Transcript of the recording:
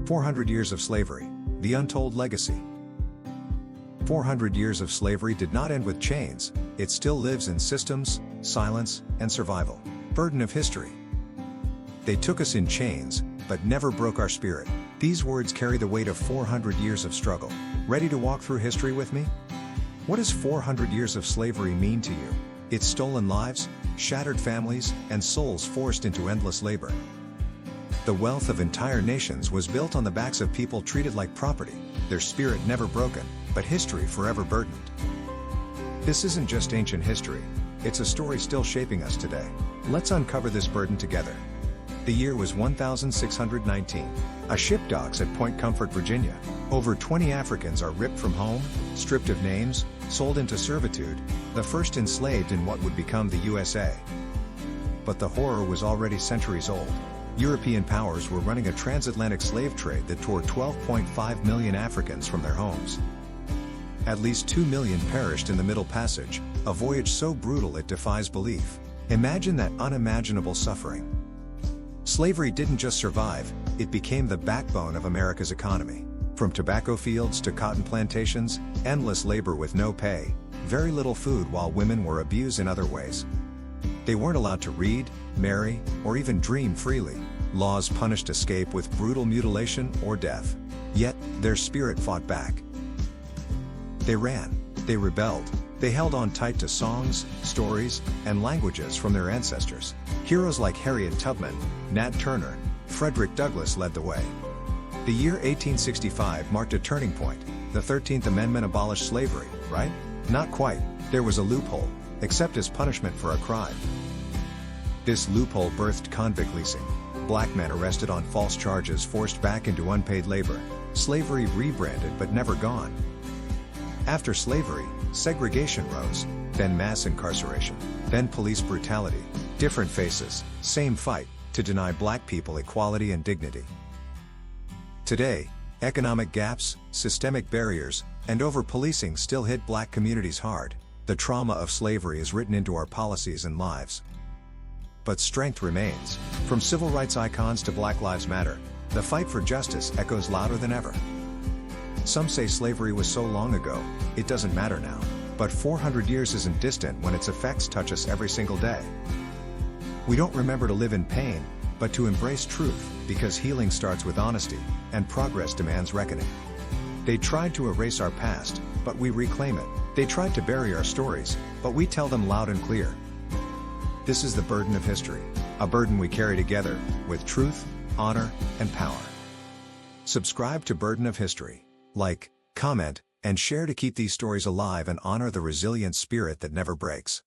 400 years of slavery, the untold legacy. 400 years of slavery did not end with chains, it still lives in systems, silence, and survival. Burden of history. They took us in chains, but never broke our spirit. These words carry the weight of 400 years of struggle. Ready to walk through history with me? What does 400 years of slavery mean to you? It's stolen lives, shattered families, and souls forced into endless labor. The wealth of entire nations was built on the backs of people treated like property, their spirit never broken, but history forever burdened. This isn't just ancient history, it's a story still shaping us today. Let's uncover this burden together. The year was 1619. A ship docks at Point Comfort, Virginia. Over 20 Africans are ripped from home, stripped of names, sold into servitude, the first enslaved in what would become the USA. But the horror was already centuries old. European powers were running a transatlantic slave trade that tore 12.5 million Africans from their homes. At least 2 million perished in the Middle Passage, a voyage so brutal it defies belief. Imagine that unimaginable suffering. Slavery didn't just survive, it became the backbone of America's economy. From tobacco fields to cotton plantations, endless labor with no pay, very little food while women were abused in other ways. They weren't allowed to read, marry, or even dream freely. Laws punished escape with brutal mutilation or death. Yet, their spirit fought back. They ran, they rebelled, they held on tight to songs, stories, and languages from their ancestors. Heroes like Harriet Tubman, Nat Turner, Frederick Douglass led the way. The year 1865 marked a turning point. The 13th Amendment abolished slavery, right? Not quite. There was a loophole, except as punishment for a crime. This loophole birthed convict leasing. Black men arrested on false charges forced back into unpaid labor. Slavery rebranded but never gone. After slavery, segregation rose, then mass incarceration, then police brutality. Different faces, same fight, to deny black people equality and dignity. Today, economic gaps, systemic barriers, and over-policing still hit black communities hard. The trauma of slavery is written into our policies and lives. But strength remains. From civil rights icons to Black Lives Matter, the fight for justice echoes louder than ever. Some say slavery was so long ago, it doesn't matter now. But 400 years isn't distant when its effects touch us every single day. We don't remember to live in pain, but to embrace truth, because healing starts with honesty, and progress demands reckoning. They tried to erase our past, but we reclaim it. They tried to bury our stories, but we tell them loud and clear. This is the burden of history, a burden we carry together, with truth, honor, and power. Subscribe to Burden of History. Like, comment, and share to keep these stories alive and honor the resilient spirit that never breaks.